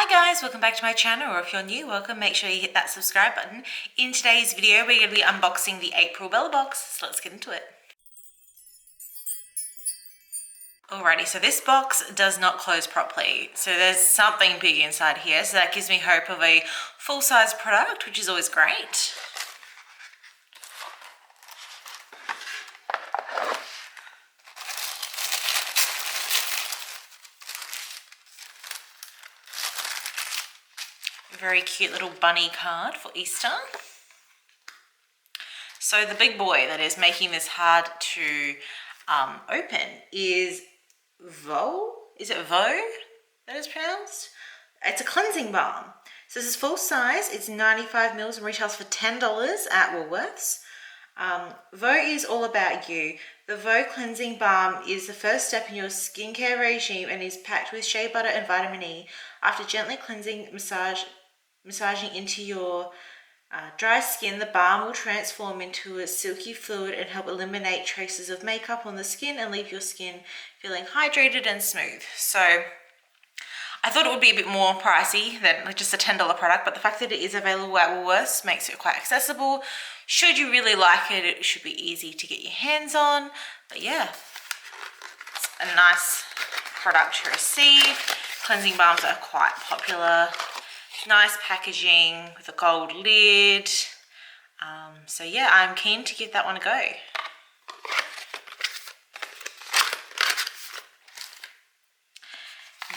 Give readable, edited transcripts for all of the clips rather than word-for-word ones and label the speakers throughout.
Speaker 1: Hi guys, welcome back to my channel, or if you're new, welcome. Make sure you hit that subscribe button. In today's video, we're going to be unboxing the April Bella box, so let's get into it. Alrighty, so this box does not close properly, so there's something big inside here, so that gives me hope of a full-size product, which is always great. Very cute little bunny card for Easter. So the big boy that is making this hard to open is Vo. Is it Vo that is pronounced? It's a cleansing balm. So this is full size. It's 95 mils and retails for $10 at Woolworths. Vo is all about you. The Vo cleansing balm is the first step in your skincare regime and is packed with shea butter and vitamin E. After gently cleansing, massaging into your dry skin, the balm will transform into a silky fluid and help eliminate traces of makeup on the skin and leave your skin feeling hydrated and smooth. So I thought it would be a bit more pricey than just a $10 product, but the fact that it is available at Woolworths makes it quite accessible. Should you really like it, it should be easy to get your hands on. But yeah, it's a nice product to receive. Cleansing balms are quite popular. Nice packaging with a gold lid. So yeah, I'm keen to give that one a go.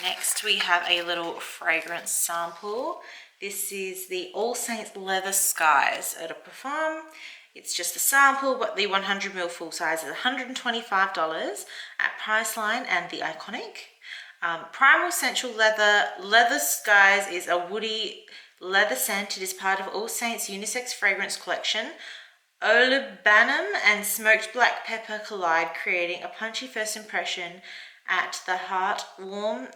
Speaker 1: Next we have a little fragrance sample. This is the All Saints Leather Skies Eau de Parfum. It's just a sample, but the 100ml full size is $125 at Priceline and The Iconic. Primal Sensual Leather Skies is a woody leather scent. It is part of All Saints unisex fragrance collection. Olibanum and smoked black pepper collide, creating a punchy first impression at the heart. Warm,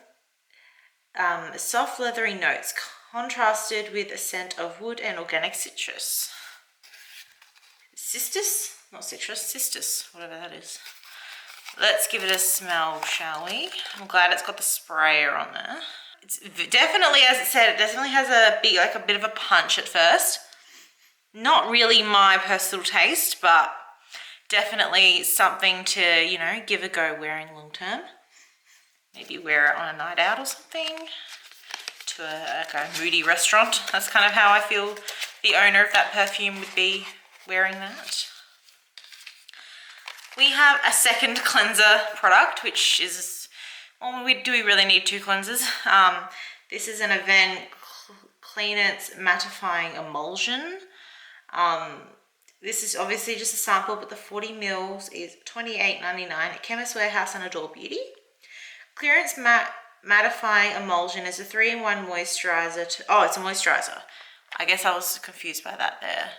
Speaker 1: soft leathery notes contrasted with a scent of wood and organic citrus. Cistus? Not citrus, cistus, whatever that is. Let's give it a smell, shall we? I'm glad it's got the sprayer on there. It's definitely, as it said, it definitely has a bit of a punch at first. Not really my personal taste, but definitely something to, you know, give a go wearing long term. Maybe wear it on a night out or something. To a moody restaurant. That's kind of how I feel the owner of that perfume would be wearing that. We have a second cleanser product, which is, well, do we really need two cleansers? This is an Avène Cleanance Mattifying Emulsion. This is obviously just a sample, but the 40 mils is $28.99 at Chemist Warehouse and Adore Beauty. Clearance Mattifying Emulsion is a 3-in-1 moisturizer. Oh, it's a moisturizer. I guess I was confused by that there.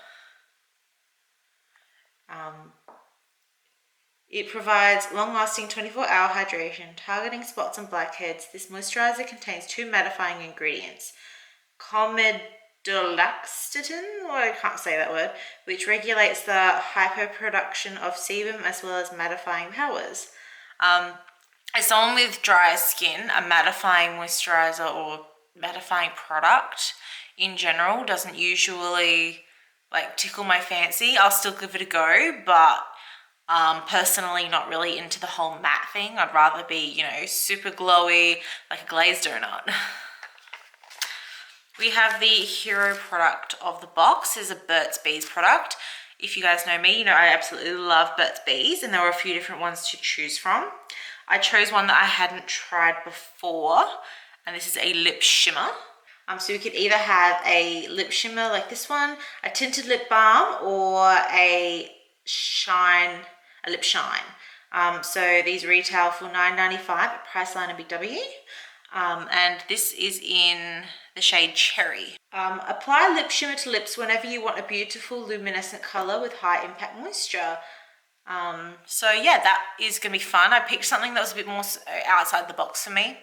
Speaker 1: It provides long-lasting 24-hour hydration, targeting spots and blackheads. This moisturizer contains 2 mattifying ingredients, comedolaxetin, I can't say that word, which regulates the hyperproduction of sebum as well as mattifying powers. As someone with dry skin, a mattifying moisturizer or mattifying product in general doesn't usually tickle my fancy. I'll still give it a go, but personally not really into the whole matte thing. I'd rather be, you know, super glowy like a glazed donut. We have the hero product of the box. Is a Burt's Bees product. If you guys know me, you know I absolutely love Burt's Bees, and there were a few different ones to choose from. I chose one that I hadn't tried before, and this is a lip shimmer. So you could either have a lip shimmer like this one, a tinted lip balm, or a lip shine. So these retail for $9.95 at Priceline and Big W. And this is in the shade Cherry. Apply lip shimmer to lips whenever you want a beautiful luminescent color with high impact moisture. So yeah, that is gonna be fun. I picked something that was a bit more outside the box for me.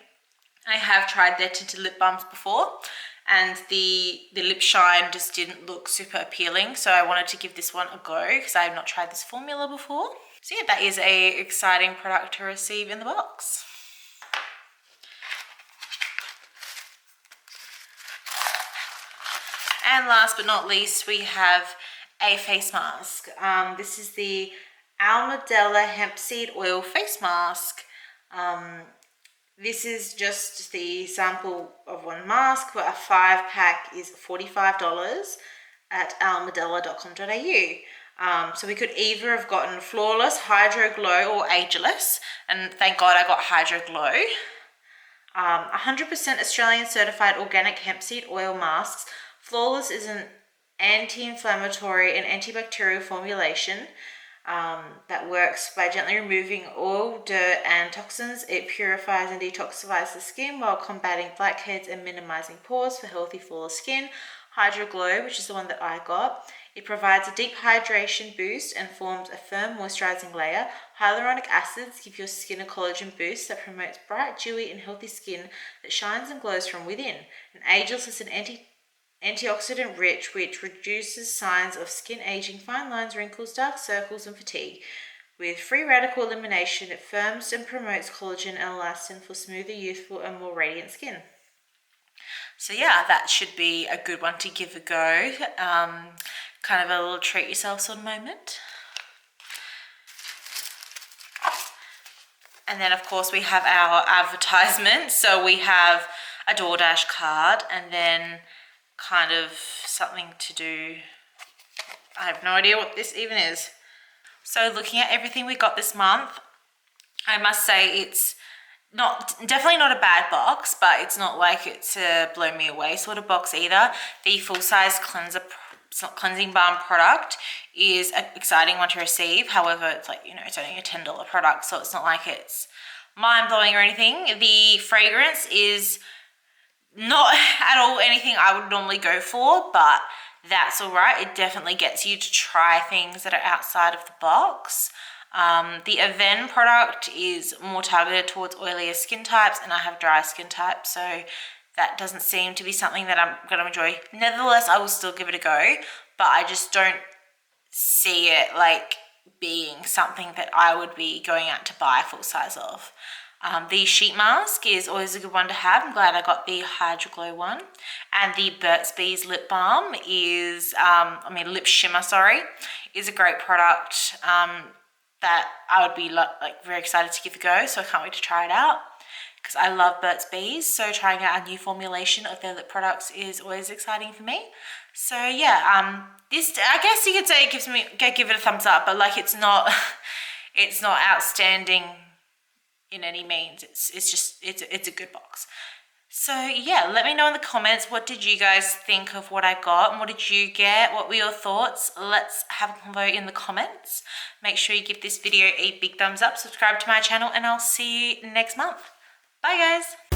Speaker 1: I have tried their tinted lip balms before, and the lip shine just didn't look super appealing, so I wanted to give this one a go because I have not tried this formula before. So yeah, that is a exciting product to receive in the box. And last but not least, we have a face mask. This is the Almedella Hemp Seed Oil Face Mask. This is just the sample of one mask, but a 5-pack is $45 at almedella.com.au. So we could either have gotten Flawless, Hydro Glow, or Ageless, and thank God I got Hydro Glow. 100% Australian certified organic hemp seed oil masks. Flawless is an anti-inflammatory and antibacterial formulation that works by gently removing oil, dirt, and toxins. It purifies and detoxifies the skin while combating blackheads and minimizing pores for healthy, flawless skin. Hydro Glow, which is the one that I got, it provides a deep hydration boost and forms a firm moisturizing layer. Hyaluronic acids give your skin a collagen boost that promotes bright, dewy, and healthy skin that shines and glows from within. And Ageless is an antioxidant rich, which reduces signs of skin aging, fine lines, wrinkles, dark circles, and fatigue. With free radical elimination, it firms and promotes collagen and elastin for smoother, youthful, and more radiant skin. So yeah, that should be a good one to give a go. Kind of a little treat yourself sort of moment. And then of course we have our advertisement. So we have a DoorDash card and then kind of something to do. I have no idea what this even is. So looking at everything we got this month, I must say it's definitely not a bad box, but it's not like it's a blow me away sort of box either. The full-size cleansing balm product is an exciting one to receive. However, it's like, you know, it's only a $10 product, so it's not like it's mind-blowing or anything. The fragrance is not at all anything I would normally go for, but that's all right. It definitely gets you to try things that are outside of the box. The Aven product is more targeted towards oilier skin types, and I have dry skin type, so that doesn't seem to be something that I'm going to enjoy. Nevertheless, I will still give it a go, but I just don't see it like being something that I would be going out to buy full size of. The sheet mask is always a good one to have. I'm glad I got the Hydro Glow one. And the Burt's Bees lip balm is, lip shimmer, is a great product that I would be like very excited to give a go. So I can't wait to try it out because I love Burt's Bees. So trying out a new formulation of their lip products is always exciting for me. So yeah, this, I guess you could say it give it a thumbs up, but like it's not outstanding in any means. It's a good box. So yeah, let me know in the comments, what did you guys think of what I got and what did you get? What were your thoughts? Let's have a convo in the comments. Make sure you give this video a big thumbs up, subscribe to my channel, and I'll see you next month. Bye guys.